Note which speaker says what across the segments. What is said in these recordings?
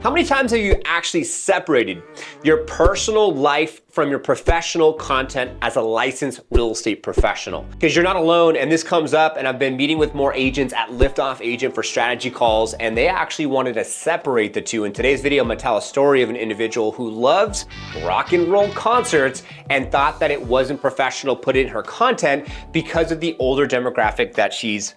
Speaker 1: How many times have you actually separated your personal life from your professional content as a licensed real estate professional? Because you're not alone, and this comes up, and I've been meeting with more agents at Liftoff Agent for strategy calls, and they actually wanted to separate the two. In today's video, I'm gonna tell a story of an individual who loves rock and roll concerts and thought that it wasn't professional put in her content because of the older demographic that she's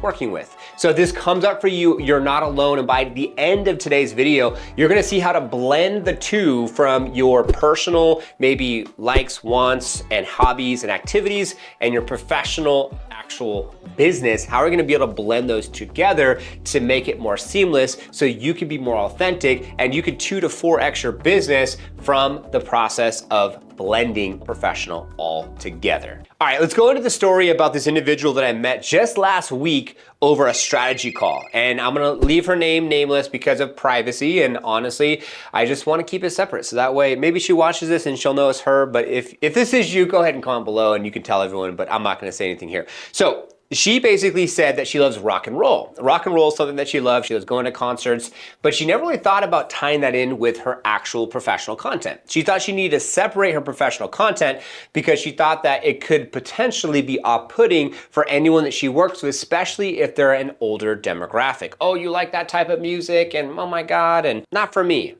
Speaker 1: working with. So this comes up for you, you're not alone, and by the end of today's video, you're gonna see how to blend the two from your personal, maybe likes, wants, and hobbies and activities, and your professional actual business. How are we gonna be able to blend those together to make it more seamless so you can be more authentic and you can 2 to 4x your business from the process of blending professional all together. All right, let's go into the story about this individual that I met just last week over a strategy call. And I'm gonna leave her name nameless because of privacy, and honestly, I just wanna keep it separate. So that way, maybe she watches this and she'll know it's her, but if this is you, go ahead and comment below and you can tell everyone, but I'm not gonna say anything here. So she basically said that she loves rock and roll. Rock and roll is something that she loves. She loves going to concerts, but she never really thought about tying that in with her actual professional content. She thought she needed to separate her professional content because she thought that it could potentially be off-putting for anyone that she works with, especially if they're an older demographic. Oh, you like that type of music? And oh my God, and not for me.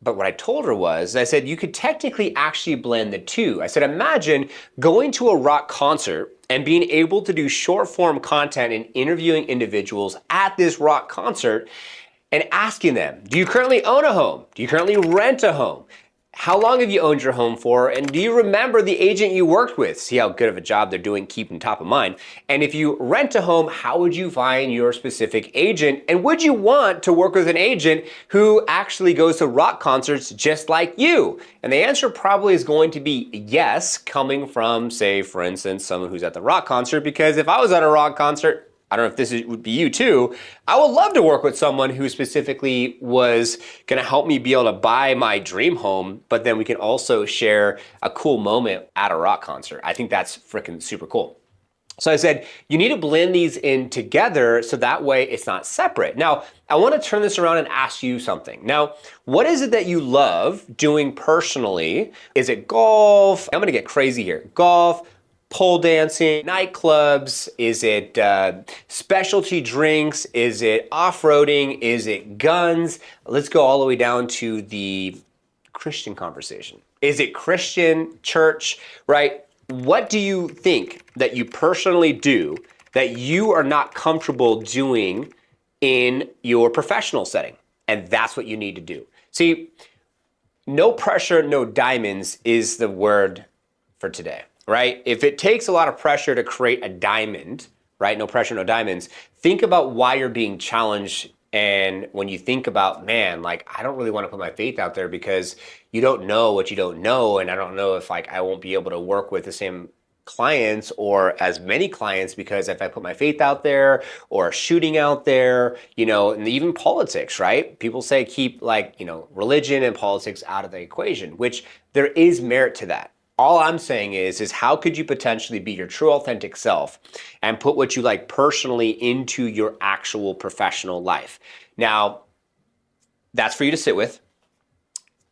Speaker 1: But what I told her was, I said, you could technically actually blend the two. I said, imagine going to a rock concert and being able to do short form content and interviewing individuals at this rock concert and asking them, do you currently own a home? Do you currently rent a home? How long have you owned your home for? And do you remember the agent you worked with? See how good of a job they're doing keeping top of mind. And if you rent a home, how would you find your specific agent? And would you want to work with an agent who actually goes to rock concerts just like you? And the answer probably is going to be yes, coming from, say, for instance, someone who's at the rock concert, because if I was at a rock concert, I don't know if this would be you too, I would love to work with someone who specifically was gonna help me be able to buy my dream home, but then we can also share a cool moment at a rock concert. I think that's freaking super cool. So I said, you need to blend these in together so that way it's not separate. Now, I wanna turn this around and ask you something. Now, what is it that you love doing personally? Is it golf? I'm gonna get crazy here. Golf, pole dancing, nightclubs? Is it specialty drinks? Is it off-roading? Is it guns? Let's go all the way down to the Christian conversation. Is it Christian, church, right? What do you think that you personally do that you are not comfortable doing in your professional setting? And that's what you need to do. See, no pressure, no diamonds is the word for today. Right? If it takes a lot of pressure to create a diamond, right? No pressure, no diamonds. Think about why you're being challenged. And when you think about, man, like, I don't really want to put my faith out there because you don't know what you don't know. And I don't know if like I won't be able to work with the same clients or as many clients because if I put my faith out there or shooting out there, you know, and even politics, right? People say keep like, you know, religion and politics out of the equation, which there is merit to that. All I'm saying is how could you potentially be your true authentic self and put what you like personally into your actual professional life? Now, that's for you to sit with.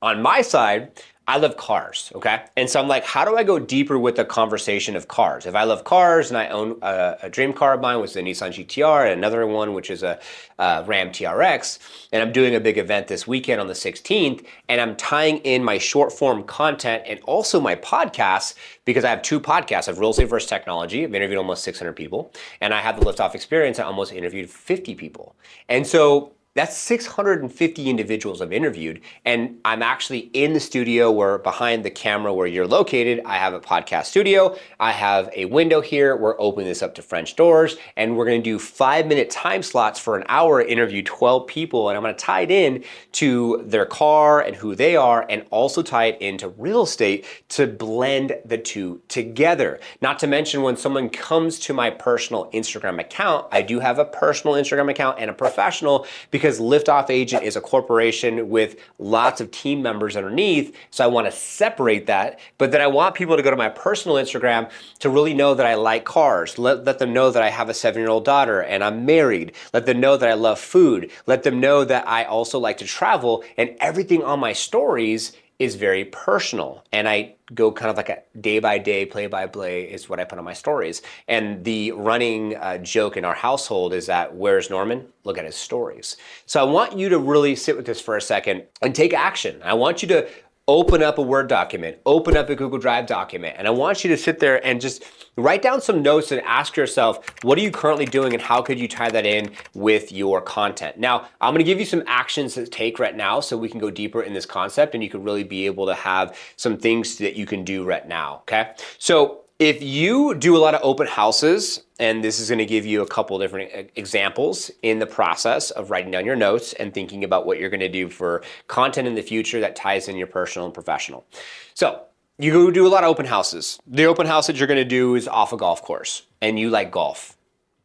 Speaker 1: On my side, I love cars, okay? And so I'm like, how do I go deeper with the conversation of cars? If I love cars and I own a dream car of mine, which is a Nissan GTR, and another one, which is a Ram TRX, and I'm doing a big event this weekend on the 16th, and I'm tying in my short form content and also my podcasts, because I have 2 podcasts. I have Real Estate vs. Technology. I've interviewed almost 600 people, and I have the Liftoff Experience. I almost interviewed 50 people. And so that's 650 individuals I've interviewed, and I'm actually in the studio where behind the camera where you're located, I have a podcast studio. I have a window here. We're opening this up to French doors, and we're gonna do 5-minute time slots for an hour, interview 12 people, and I'm gonna tie it in to their car and who they are, and also tie it into real estate to blend the two together. Not to mention when someone comes to my personal Instagram account, I do have a personal Instagram account and a professional, because because Liftoff Agent is a corporation with lots of team members underneath. So I want to separate that, but then I want people to go to my personal Instagram to really know that I like cars. Let them know that I have a 7-year-old daughter and I'm married. Let them know that I love food. Let them know that I also like to travel, and everything on my stories is very personal. And I go kind of like a day by day, play by play is what I put on my stories. And the running joke in our household is that, where's Norman? Look at his stories. So I want you to really sit with this for a second and take action. I want you to open up a Word document, open up a Google Drive document, and I want you to sit there and just write down some notes and ask yourself, what are you currently doing and how could you tie that in with your content? Now, I'm gonna give you some actions to take right now so we can go deeper in this concept and you can really be able to have some things that you can do right now, okay? So if you do a lot of open houses, and this is gonna give you a couple different examples in the process of writing down your notes and thinking about what you're gonna do for content in the future that ties in your personal and professional. So you go do a lot of open houses. The open house that you're gonna do is off a golf course and you like golf.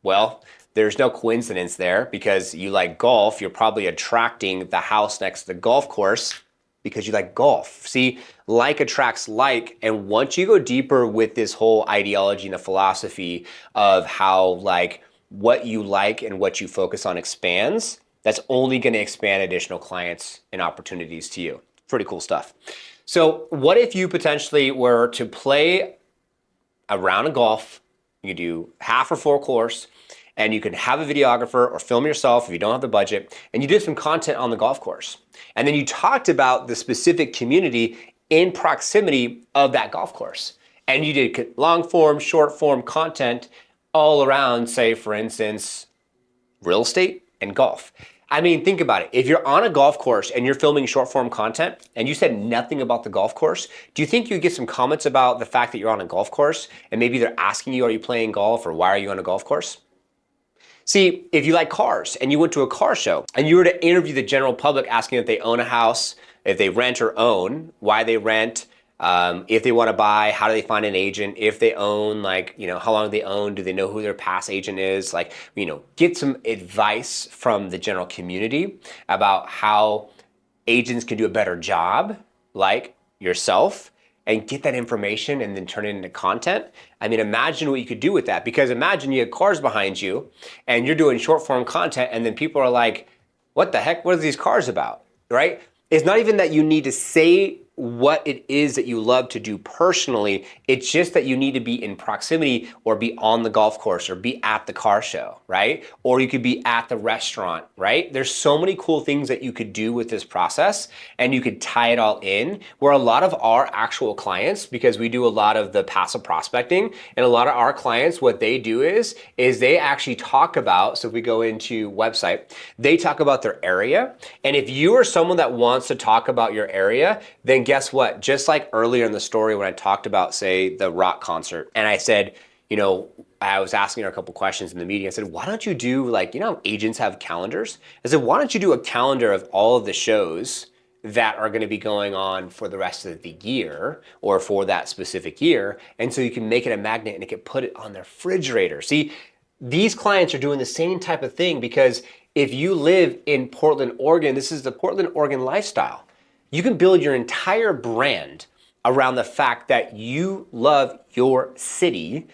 Speaker 1: Well, there's no coincidence there because you like golf, you're probably attracting the house next to the golf course because you like golf. See, like attracts like, and once you go deeper with this whole ideology and the philosophy of how like what you like and what you focus on expands, that's only gonna expand additional clients and opportunities to you. Pretty cool stuff. So what if you potentially were to play a round of golf, you do half or full course, and you can have a videographer or film yourself if you don't have the budget, and you did some content on the golf course. And then you talked about the specific community in proximity of that golf course. And you did long form, short form content all around, say for instance, real estate and golf. I mean, think about it. If you're on a golf course and you're filming short form content and you said nothing about the golf course, do you think you get some comments about the fact that you're on a golf course and maybe they're asking you, are you playing golf or why are you on a golf course? See, if you like cars and you went to a car show and you were to interview the general public asking if they own a house, if they rent or own, why they rent, if they want to buy, how do they find an agent, if they own, like, you know, how long they own, do they know who their past agent is, like, you know, get some advice from the general community about how agents can do a better job, like yourself, and get that information and then turn it into content. I mean, imagine what you could do with that, because imagine you have cars behind you and you're doing short form content and then people are like, what the heck, what are these cars about, right? It's not even that you need to say what it is that you love to do personally. It's just that you need to be in proximity or be on the golf course or be at the car show, right? Or you could be at the restaurant, right? There's so many cool things that you could do with this process and you could tie it all in, where a lot of our actual clients, because we do a lot of the passive prospecting, and a lot of our clients, what they do is they actually talk about, so if we go into website, they talk about their area. And if you are someone that wants to talk about your area, then guess what? Just like earlier in the story when I talked about, say, the rock concert, and I said, you know, I was asking her a couple questions in the meeting. I said, why don't you do, like, you know how agents have calendars? I said, why don't you do a calendar of all of the shows that are gonna be going on for the rest of the year or for that specific year? And so you can make it a magnet and you can put it on their refrigerator. See, these clients are doing the same type of thing, because if you live in Portland, Oregon, this is the Portland, Oregon lifestyle. You can build your entire brand around the fact that you love your city.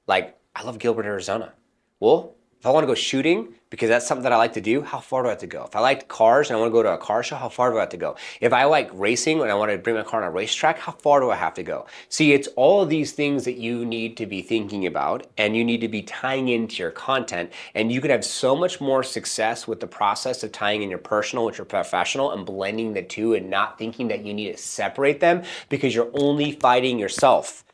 Speaker 1: Like, I love Gilbert, Arizona. Well, if I want to go shooting, because that's something that I like to do, how far do I have to go? If I like cars and I want to go to a car show, how far do I have to go? If I like racing and I want to bring my car on a racetrack, how far do I have to go? See, it's all of these things that you need to be thinking about and you need to be tying into your content, and you can have so much more success with the process of tying in your personal with your professional and blending the two and not thinking that you need to separate them because you're only fighting yourself.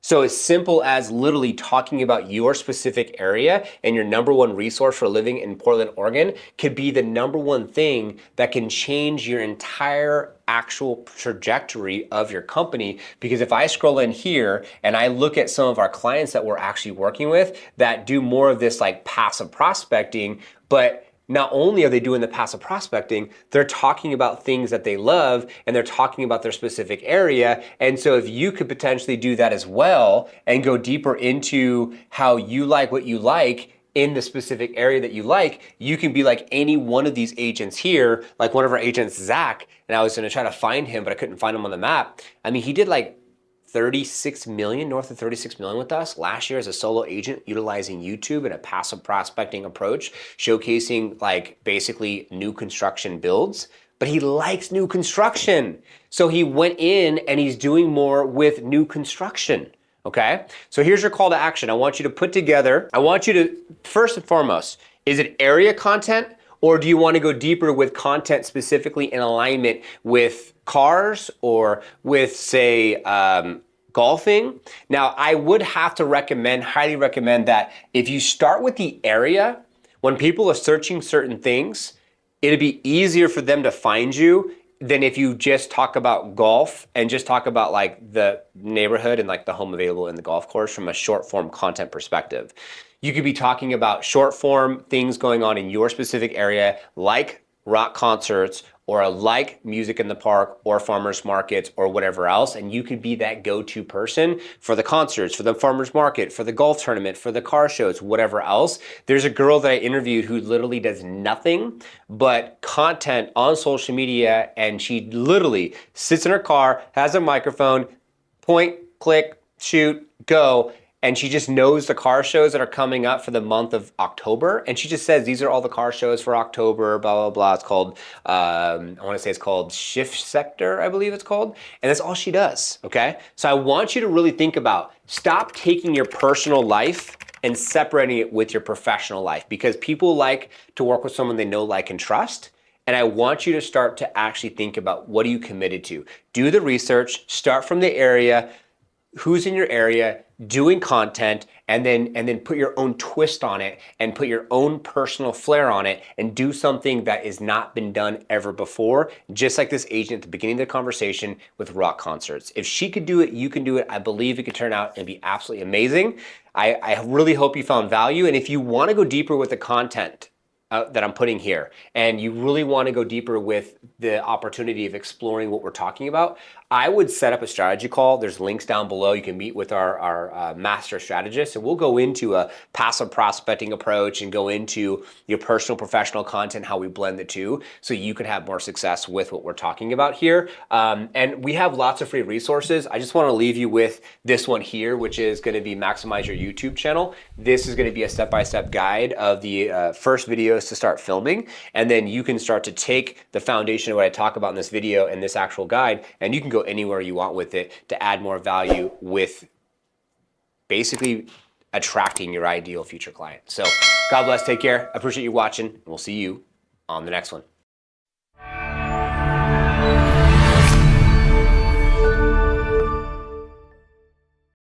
Speaker 1: So as simple as literally talking about your specific area and your number one resource for living in Portland, Oregon could be the number one thing that can change your entire actual trajectory of your company. Because if I scroll in here and I look at some of our clients that we're actually working with that do more of this like passive prospecting, but not only are they doing the passive prospecting, they're talking about things that they love and they're talking about their specific area. And so if you could potentially do that as well and go deeper into how you like what you like, in the specific area that you like, you can be like any one of these agents here, like one of our agents, Zach, and I was gonna try to find him, but I couldn't find him on the map. I mean, he did like 36 million, north of 36 million with us last year as a solo agent, utilizing YouTube and a passive prospecting approach, showcasing like basically new construction builds. But he likes new construction. So he went in and he's doing more with new construction. Okay, so here's your call to action. I want you to put together, I want you to, first and foremost, is it area content, or do you want to go deeper with content specifically in alignment with cars or with, say, golfing? Now, I would have to recommend, highly recommend that if you start with the area, when people are searching certain things, it'd be easier for them to find you than if you just talk about golf and just talk about like the neighborhood and like the home available in the golf course from a short form content perspective. You could be talking about short form things going on in your specific area, like rock concerts or like music in the park or farmers markets or whatever else. And you could be that go-to person for the concerts, for the farmers market, for the golf tournament, for the car shows, whatever else. There's a girl that I interviewed who literally does nothing but content on social media. And she literally sits in her car, has a microphone, point, click, shoot, go. And she just knows the car shows that are coming up for the month of October. And she just says, these are all the car shows for October, blah, blah, blah. It's called, I want to say it's called Shift Sector, I believe it's called. And that's all she does, okay? So I want you to really think about, stop taking your personal life and separating it with your professional life, because people like to work with someone they know, like, and trust. And I want you to start to actually think about, what are you committed to? Do the research, start from the area, who's in your area, doing content, and then put your own twist on it and put your own personal flair on it and do something that has not been done ever before, just like this agent at the beginning of the conversation with rock concerts. If she could do it, you can do it. I believe it could turn out and be absolutely amazing. I really hope you found value. And if you want to go deeper with the content that I'm putting here, and you really want to go deeper with the opportunity of exploring what we're talking about, I would set up a strategy call. There's links down below. You can meet with our master strategist, and we'll go into a passive prospecting approach and go into your personal professional content, how we blend the two, so you can have more success with what we're talking about here. And we have lots of free resources. I just want to leave you with this one here, which is going to be maximize your YouTube channel. This is going to be a step-by-step guide of the first videos to start filming, and then you can start to take the foundation of what I talk about in this video and this actual guide, and you can go anywhere you want with it to add more value with basically attracting your ideal future client. So God bless, take care. I appreciate you watching, and we'll see you on the next one.